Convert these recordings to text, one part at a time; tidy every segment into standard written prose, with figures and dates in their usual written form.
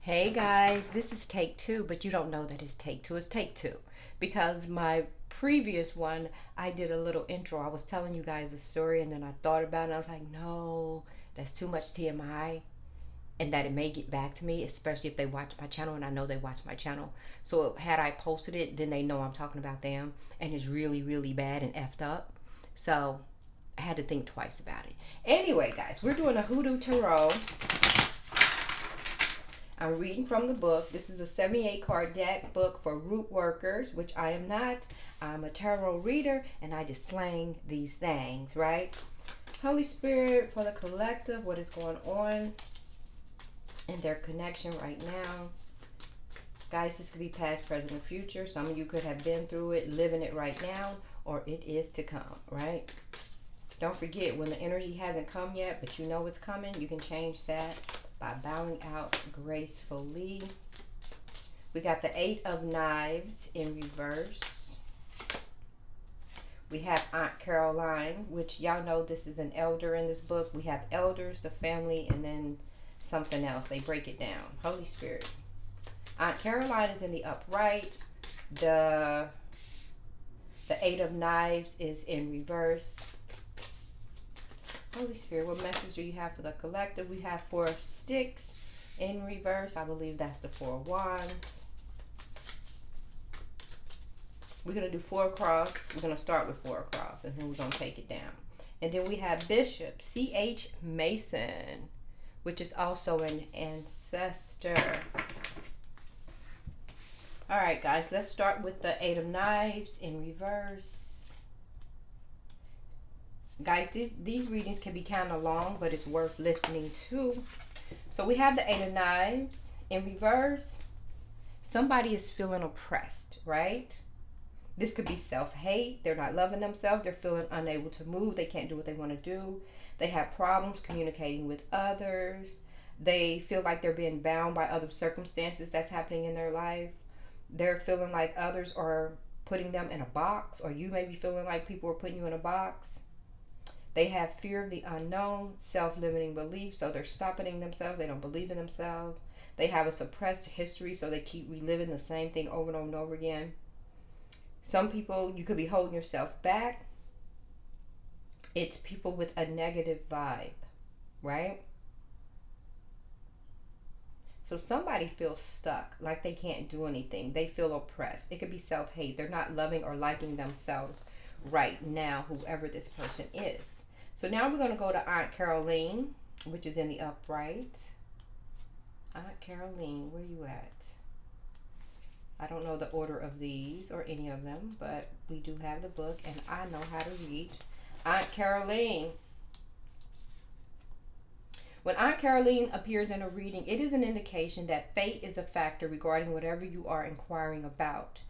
Hey guys, this is take two, but you don't know that it's take two. It's take two because my previous one, I did a little intro. I was telling you guys a story and then I thought about it. I was like, no, that's too much TMI and that it may get back to me, especially if they watch my channel and I know they watch my channel. So had I posted it, then they know I'm talking about them and it's really, really bad and effed up. So I had to think twice about it. Anyway, guys, we're doing a Hoodoo Tarot. I'm reading from the book. This is a 78 card deck book for root workers, which I am not. I'm a tarot reader and I just slang these things, right? Holy Spirit, for the collective, what is going on in their connection right now? Guys, this could be past, present, or future. Some of you could have been through it, living it right now, or it is to come, right? Don't forget, when the energy hasn't come yet, but you know it's coming, you can change that by bowing out gracefully. We got the 8 of Knives in reverse. We have Aunt Caroline, which y'all know this is an elder in this book. We have elders, the family, and then something else. They break it down. Holy Spirit. Aunt Caroline is in the upright. The 8 of Knives is in reverse. Holy Spirit, what message do you have for the collective? We have 4 of Sticks in reverse. I believe that's the 4 of Wands. We're going to do 4 across. We're going to start with 4 across, and then we're going to take it down. And then we have Bishop, C.H. Mason, which is also an ancestor. All right, guys, let's start with the 8 of Knives in reverse. Guys, these readings can be kind of long, but it's worth listening to. So we have the 8 of Knives in reverse. Somebody is feeling oppressed, right? This could be self-hate. They're not loving themselves. They're feeling unable to move. They can't do what they want to do. They have problems communicating with others. They feel like they're being bound by other circumstances that's happening in their life. They're feeling like others are putting them in a box, or you may be feeling like people are putting you in a box. They have fear of the unknown, self-limiting beliefs, so they're stopping themselves. They don't believe in themselves. They have a suppressed history, so they keep reliving the same thing over and over and over again. Some people, you could be holding yourself back. It's people with a negative vibe, right? So somebody feels stuck, like they can't do anything. They feel oppressed. It could be self-hate. They're not loving or liking themselves right now, whoever this person is. So now we're going to go to Aunt Caroline, which is in the upright. Aunt Caroline, where you at? I don't know the order of these or any of them, but we do have the book and I know how to read. Aunt Caroline. When Aunt Caroline appears in a reading, it is an indication that fate is a factor regarding whatever you are inquiring about.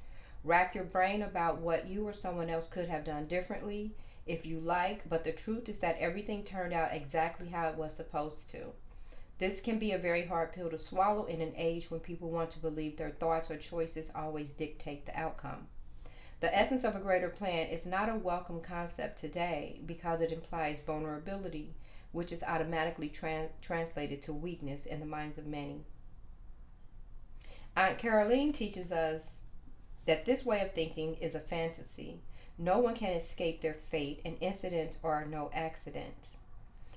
Rack your brain about what you or someone else could have done differently if you like, but the truth is that everything turned out exactly how it was supposed to. This can be a very hard pill to swallow in an age when people want to believe their thoughts or choices always dictate the outcome. The essence of a greater plan is not a welcome concept today because it implies vulnerability, which is automatically translated to weakness in the minds of many. Aunt Caroline teaches us that this way of thinking is a fantasy. No one can escape their fate, and incidents are no accidents.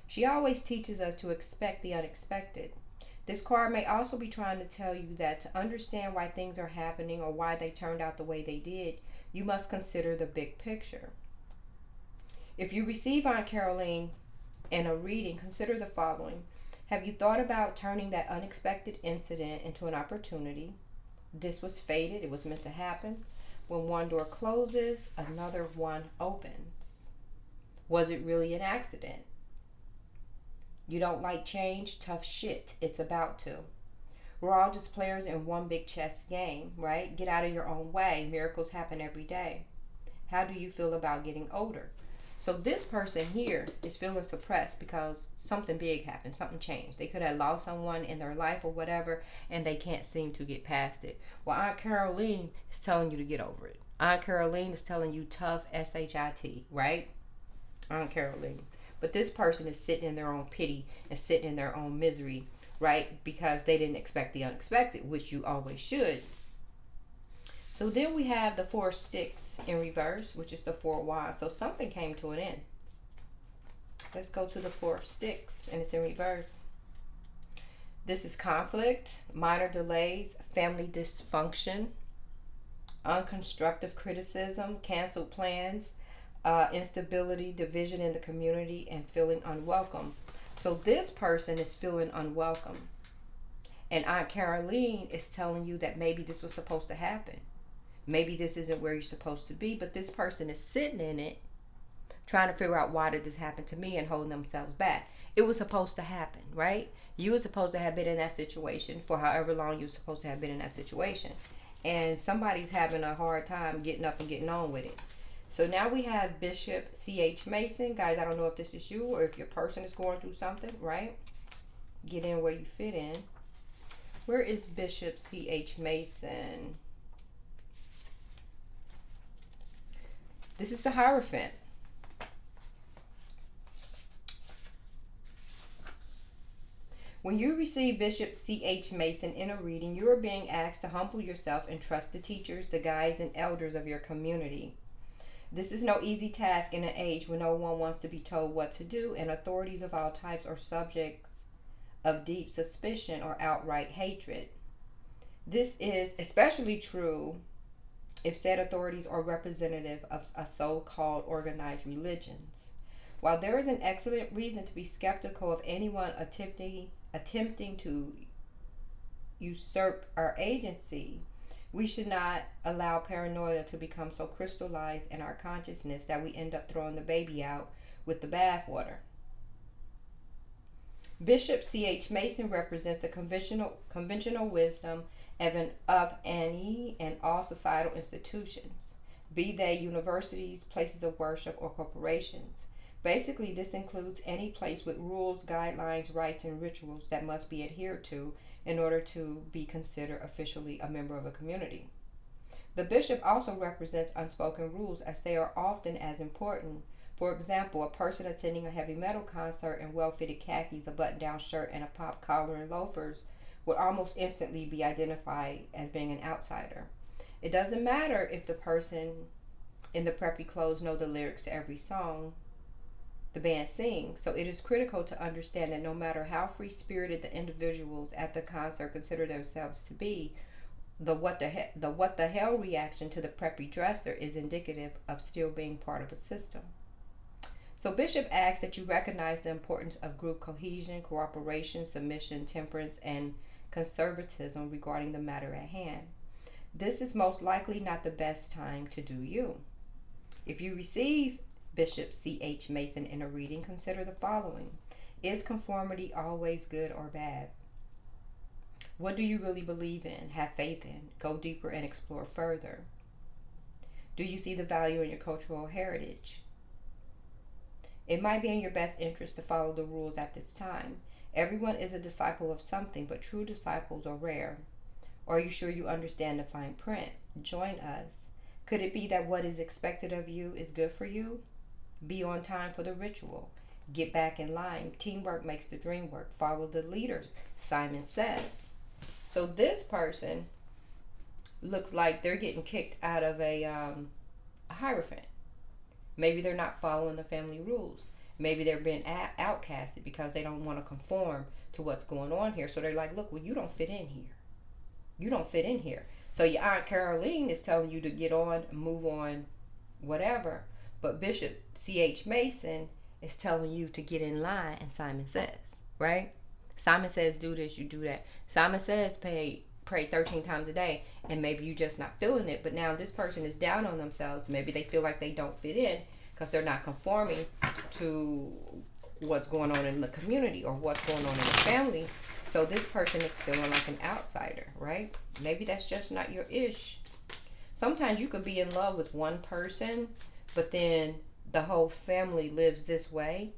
She always teaches us to expect the unexpected. This card may also be trying to tell you that to understand why things are happening or why they turned out the way they did, you must consider the big picture. If you receive Aunt Caroline in a reading, consider the following. Have you thought about turning that unexpected incident into an opportunity? This was fated. It was meant to happen. When one door closes, another one opens. Was it really an accident? You don't like change? Tough shit. It's about to. We're all just players in one big chess game, right? Get out of your own way. Miracles happen every day. How do you feel about getting older? So this person here is feeling suppressed because something big happened, something changed. They could have lost someone in their life or whatever, and they can't seem to get past it. Well, Aunt Caroline is telling you to get over it. Aunt Caroline is telling you tough, S-H-I-T, right? Aunt Caroline. But this person is sitting in their own pity and sitting in their own misery right? Because they didn't expect the unexpected, which you always should. So then we have the 4 sticks in reverse, which is the 4 wands. So something came to an end. Let's go to the 4 sticks, and it's in reverse. This is conflict, minor delays, family dysfunction, unconstructive criticism, canceled plans, instability, division in the community, and feeling unwelcome. So this person is feeling unwelcome. And Aunt Caroline is telling you that maybe this was supposed to happen. Maybe this isn't where you're supposed to be, but this person is sitting in it, trying to figure out why did this happen to me and holding themselves back. It was supposed to happen, right? You were supposed to have been in that situation for however long you were supposed to have been in that situation. And somebody's having a hard time getting up and getting on with it. So now we have Bishop C.H. Mason. Guys, I don't know if this is you or if your person is going through something, right? Get in where you fit in. Where is Bishop C.H. Mason? This is the Hierophant. When you receive Bishop C.H. Mason in a reading, you are being asked to humble yourself and trust the teachers, the guides, and elders of your community. This is no easy task in an age when no one wants to be told what to do, and authorities of all types are subjects of deep suspicion or outright hatred. This is especially true if said authorities are representative of a so-called organized religions. While there is an excellent reason to be skeptical of anyone attempting to usurp our agency, we should not allow paranoia to become so crystallized in our consciousness that we end up throwing the baby out with the bathwater. Bishop C.H. Mason represents the conventional wisdom of any and all societal institutions, be they universities, places of worship, or corporations. Basically, this includes any place with rules, guidelines, rites, and rituals that must be adhered to in order to be considered officially a member of a community. The bishop also represents unspoken rules, as they are often as important. For example, a person attending a heavy metal concert in well-fitted khakis, a button-down shirt, and a pop collar and loafers would almost instantly be identified as being an outsider. It doesn't matter if the person in the preppy clothes know the lyrics to every song the band sings. So it is critical to understand that no matter how free-spirited the individuals at the concert consider themselves to be, the what the hell reaction to the preppy dresser is indicative of still being part of a system. So Bishop asks that you recognize the importance of group cohesion, cooperation, submission, temperance, and conservatism regarding the matter at hand. This is most likely not the best time to do you. If you receive Bishop C.H. Mason in a reading, consider the following. Is conformity always good or bad? What do you really believe in, have faith in? Go deeper and explore further. Do you see the value in your cultural heritage? It might be in your best interest to follow the rules at this time. Everyone is a disciple of something, but true disciples are rare. Are you sure you understand the fine print? Join us. Could it be that what is expected of you is good for you? Be on time for the ritual. Get back in line. Teamwork makes the dream work. Follow the leader, Simon says. So this person looks like they're getting kicked out of a Hierophant. Maybe they're not following the family rules. Maybe they're being outcasted because they don't want to conform to what's going on here. So they're like, look, well, you don't fit in here. You don't fit in here. So your Aunt Caroline is telling you to get on, move on, whatever. But Bishop C.H. Mason is telling you to get in line, and Simon says, right? Simon says, do this, you do that. Simon says, pray 13 times a day, and maybe you're just not feeling it. But now this person is down on themselves. Maybe they feel like they don't fit in because they're not conforming to what's going on in the community or what's going on in the family. So this person is feeling like an outsider, right? Maybe that's just not your ish. Sometimes you could be in love with one person, but then the whole family lives this way.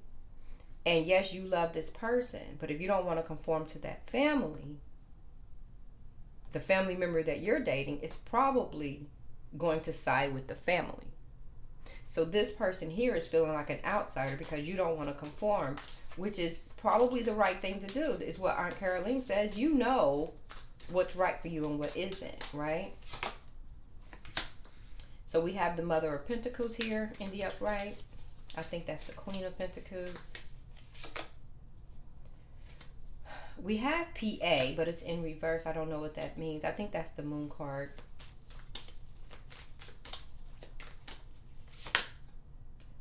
And yes, you love this person, but if you don't want to conform to that family, the family member that you're dating is probably going to side with the family. So this person here is feeling like an outsider because you don't want to conform, which is probably the right thing to do. Is what Aunt Caroline says. You know what's right for you and what isn't, right? So we have the Mother of Pentacles here in the upright. I think that's the Queen of Pentacles. We have PA, but it's in reverse. I don't know what that means. I think that's the Moon card.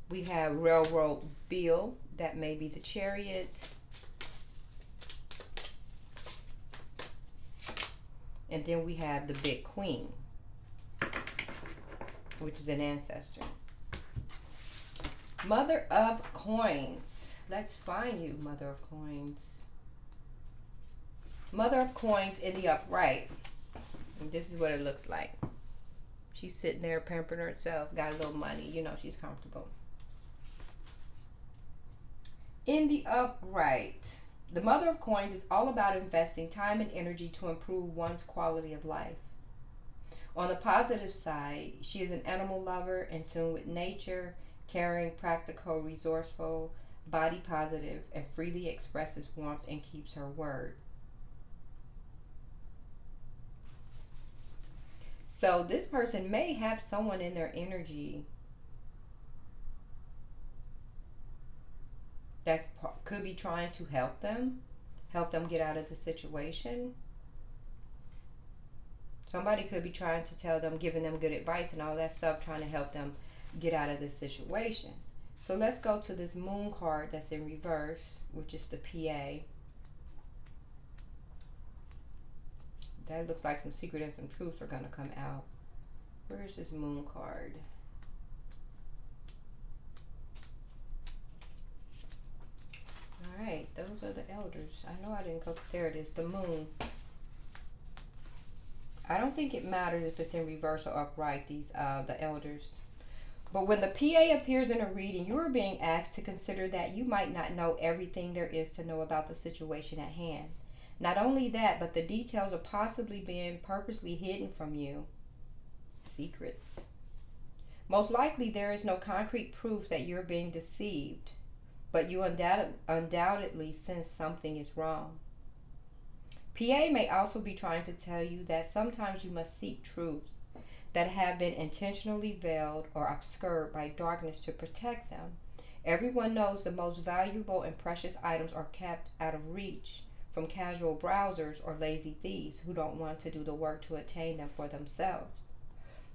We have Railroad Bill. That may be the Chariot. And then we have the Big Queen, which is an ancestor. Mother of Coins. Let's find you, Mother of Coins. Mother of Coins in the upright. And this is what it looks like. She's sitting there pampering herself, got a little money. You know she's comfortable. In the upright, the Mother of Coins is all about investing time and energy to improve one's quality of life. On the positive side, she is an animal lover, in tune with nature, caring, practical, resourceful, body positive, and freely expresses warmth and keeps her word. So this person may have someone in their energy that could be trying to help them get out of the situation. Somebody could be trying to tell them, giving them good advice and all that stuff, trying to help them get out of this situation. So let's go to this Moon card that's in reverse, which is the PA. That looks like some secret and some truths are going to come out. Where is this Moon card? Alright, those are the elders. I know I didn't go. There it is, the Moon. I don't think it matters if it's in reverse or upright, these the elders. But when the PA appears in a reading, you are being asked to consider that you might not know everything there is to know about the situation at hand. Not only that, but the details are possibly being purposely hidden from you. Secrets. Most likely there is no concrete proof that you're being deceived, but you undoubtedly sense something is wrong. PA may also be trying to tell you that sometimes you must seek truths that have been intentionally veiled or obscured by darkness to protect them. Everyone knows the most valuable and precious items are kept out of reach from casual browsers or lazy thieves who don't want to do the work to attain them for themselves.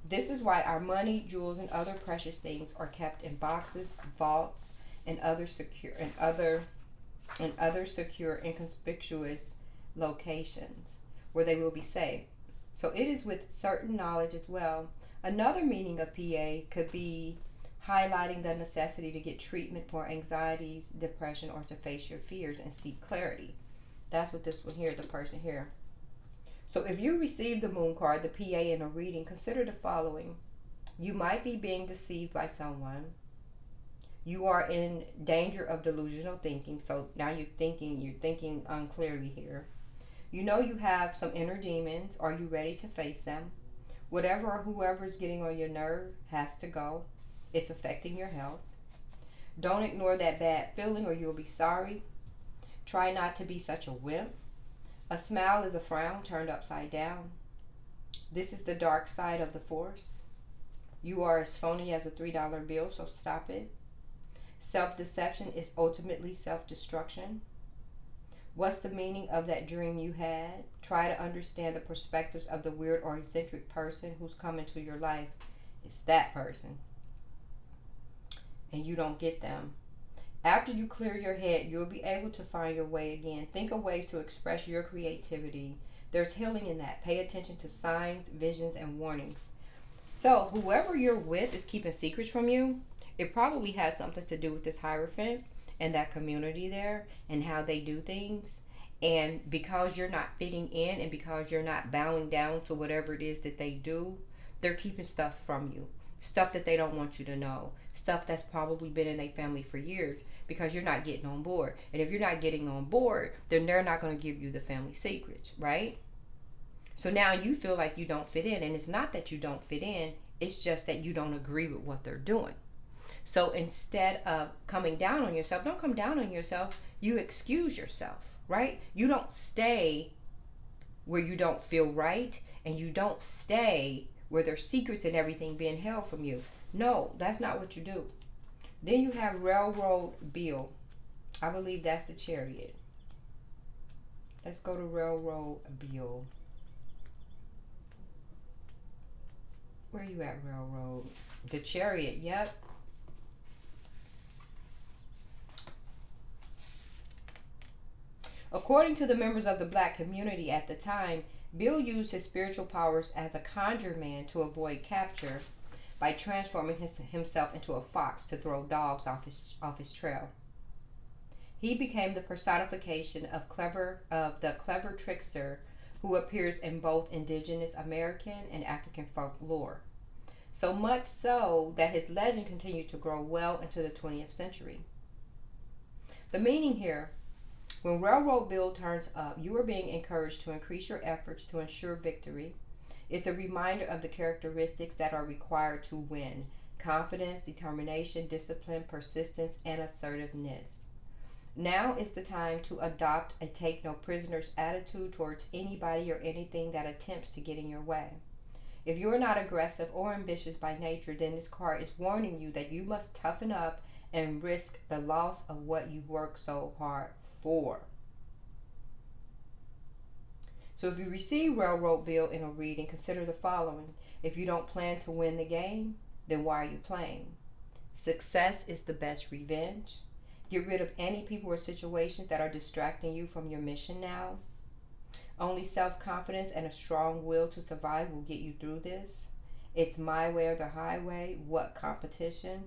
This is why our money, jewels, and other precious things are kept in boxes, vaults, and other secure, inconspicuous locations where they will be safe. So it is with certain knowledge as well. Another meaning of PA could be highlighting the necessity to get treatment for anxieties, depression, or to face your fears and seek clarity. That's what this one here, the person here. So if you receive the Moon card, the PA, in a reading, consider the following. You might be being deceived by someone. You are in danger of delusional thinking. So now you're thinking unclearly here. You know you have some inner demons. Are you ready to face them? Whatever or whoever is getting on your nerve has to go. It's affecting your health. Don't ignore that bad feeling or you'll be sorry. Try not to be such a wimp. A smile is a frown turned upside down. This is the dark side of the force. You are as phony as a $3 bill, so stop it. Self-deception is ultimately self-destruction. What's the meaning of that dream you had? Try to understand the perspectives of the weird or eccentric person who's come into your life. It's that person. And you don't get them. After you clear your head, you'll be able to find your way again. Think of ways to express your creativity. There's healing in that. Pay attention to signs, visions, and warnings. So whoever you're with is keeping secrets from you. It probably has something to do with this Hierophant and that community there and how they do things. And because you're not fitting in and because you're not bowing down to whatever it is that they do, they're keeping stuff from you. Stuff that they don't want you to know. Stuff that's probably been in their family for years because you're not getting on board. And if you're not getting on board, then they're not going to give you the family secrets, right? So now you feel like you don't fit in. And it's not that you don't fit in. It's just that you don't agree with what they're doing. So instead of coming down on yourself, don't come down on yourself. You excuse yourself, right? You don't stay where you don't feel right, and you don't stay where there's secrets and everything being held from you. No, that's not what you do. Then you have Railroad Bill. I believe that's the Chariot. Let's go to Railroad Bill. Where you at, Railroad? The Chariot, yep. According to the members of the black community at the time, Bill used his spiritual powers as a conjure man to avoid capture by transforming himself into a fox to throw dogs off his trail. He became the personification of the clever trickster who appears in both indigenous American and African folklore. So much so that his legend continued to grow well into the 20th century. The meaning here: when Railroad Bill turns up, you are being encouraged to increase your efforts to ensure victory. It's a reminder of the characteristics that are required to win: confidence, determination, discipline, persistence, and assertiveness. Now is the time to adopt a take no prisoners attitude towards anybody or anything that attempts to get in your way. If you are not aggressive or ambitious by nature, then this card is warning you that you must toughen up and risk the loss of what you worked so hard for. So if you receive Railroad Bill in a reading, consider the following. If you don't plan to win the game, then why are you playing? Success is the best revenge. Get rid of any people or situations that are distracting you from your mission now. Only self-confidence and a strong will to survive will get you through this. It's my way or the highway. What competition?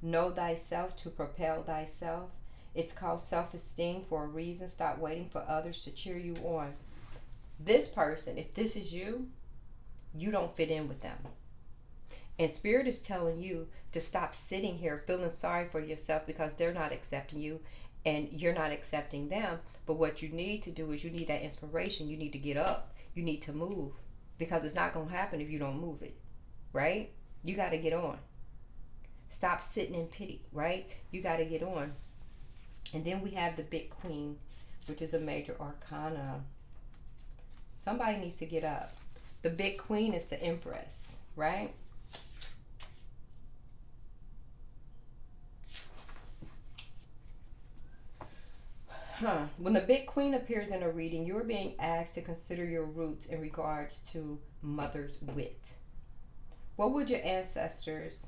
Know thyself to propel thyself. It's called self-esteem for a reason. Stop waiting for others to cheer you on. This person, if this is you, you don't fit in with them. And Spirit is telling you to stop sitting here feeling sorry for yourself because they're not accepting you and you're not accepting them. But what you need to do is you need that inspiration. You need to get up. You need to move, because it's not going to happen if you don't move it, right? You got to get on. Stop sitting in pity, right? You got to get on. And then we have the Big Queen, which is a major arcana. Somebody needs to get up. The Big Queen is the Empress, right? When the Big Queen appears in a reading, you're being asked to consider your roots in regards to mother's wit. What would your ancestors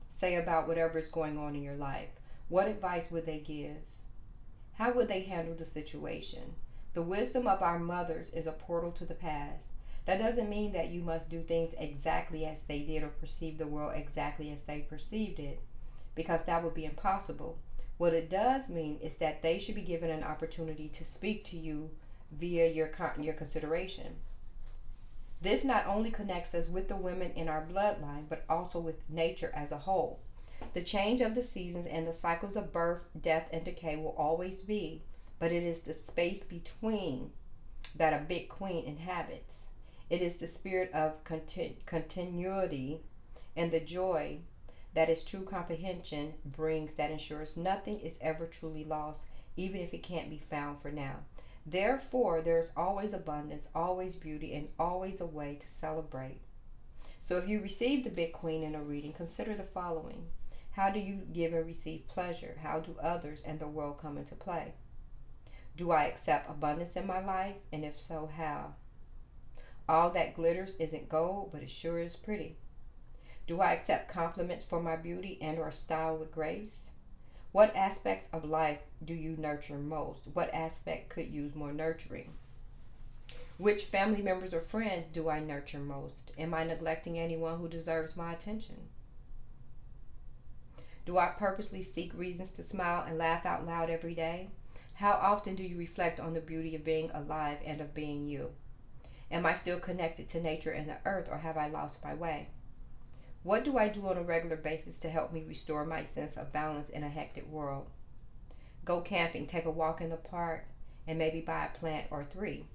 say about whatever is going on in your life? What advice would they give? How would they handle the situation? The wisdom of our mothers is a portal to the past. That doesn't mean that you must do things exactly as they did or perceive the world exactly as they perceived it, because that would be impossible. What it does mean is that they should be given an opportunity to speak to you via your consideration. This not only connects us with the women in our bloodline, but also with nature as a whole. The change of the seasons and the cycles of birth, death, and decay will always be, but it is the space between that a Big Queen inhabits. It is the spirit of continuity and the joy that is true comprehension brings, that ensures nothing is ever truly lost, even if it can't be found for now. Therefore, there's always abundance, always beauty, and always a way to celebrate. So if you receive the Big Queen in a reading, consider the following. How do you give and receive pleasure? How do others and the world come into play? Do I accept abundance in my life? And if so, how? All that glitters isn't gold, but it sure is pretty. Do I accept compliments for my beauty and or style with grace? What aspects of life do you nurture most? What aspect could use more nurturing? Which family members or friends do I nurture most? Am I neglecting anyone who deserves my attention? Do I purposely seek reasons to smile and laugh out loud every day? How often do you reflect on the beauty of being alive and of being you? Am I still connected to nature and the earth, or have I lost my way? What do I do on a regular basis to help me restore my sense of balance in a hectic world? Go camping, take a walk in the park, and maybe buy a plant or 3.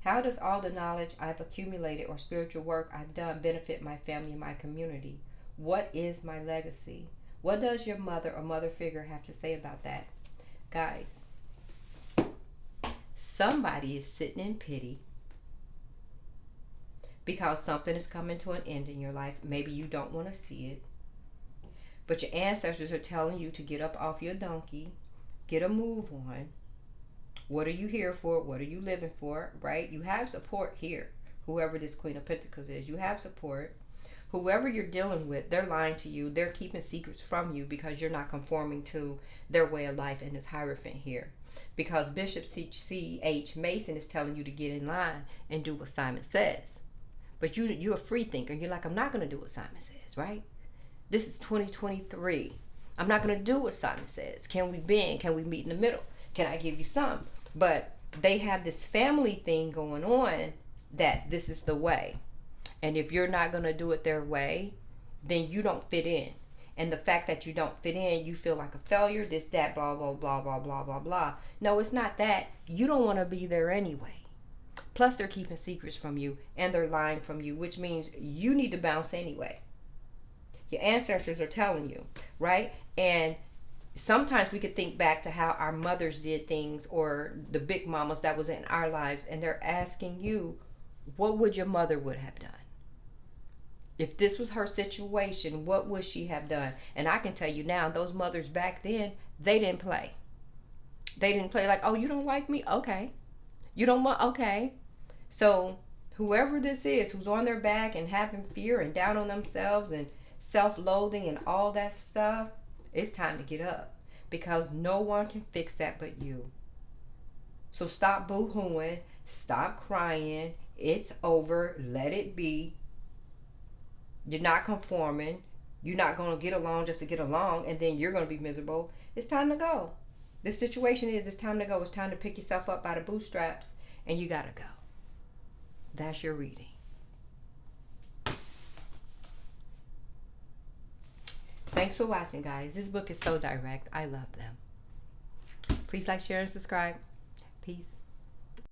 How does all the knowledge I've accumulated or spiritual work I've done benefit my family and my community? What is my legacy? What does your mother or mother figure have to say about that? Guys, somebody is sitting in pity because something is coming to an end in your life. Maybe you don't want to see it, but your ancestors are telling you to get up off your donkey, get a move on. What are you here for? What are you living for? Right? You have support here. Whoever this Queen of Pentacles is, you have support. Whoever you're dealing with, they're lying to you. They're keeping secrets from you because you're not conforming to their way of life in this Hierophant here. Because Bishop C.H. Mason is telling you to get in line and do what Simon says. But you're a free thinker. You're like, I'm not going to do what Simon says, right? This is 2023. I'm not going to do what Simon says. Can we bend? Can we meet in the middle? Can I give you some? But they have this family thing going on that this is the way. And if you're not going to do it their way, then you don't fit in. And the fact that you don't fit in, you feel like a failure, this, that, blah, blah, blah, blah, blah, blah, blah. No, it's not that. You don't want to be there anyway. Plus, they're keeping secrets from you and they're lying from you, which means you need to bounce anyway. Your ancestors are telling you, right? And sometimes we could think back to how our mothers did things or the big mamas that was in our lives, and they're asking you, what would your mother would have done? If this was her situation, what would she have done? And I can tell you now, those mothers back then, they didn't play. They didn't play like, oh, you don't like me? Okay. You don't want, okay. So whoever this is who's on their back and having fear and down on themselves and self-loathing and all that stuff, it's time to get up. Because no one can fix that but you. So stop boo-hooing. Stop crying. It's over. Let it be. You're not conforming. You're not going to get along just to get along, and then you're going to be miserable. It's time to go. This situation is, it's time to go. It's time to pick yourself up by the bootstraps, and you got to go. That's your reading. Thanks for watching, guys. This book is so direct. I love them. Please like, share, and subscribe. Peace.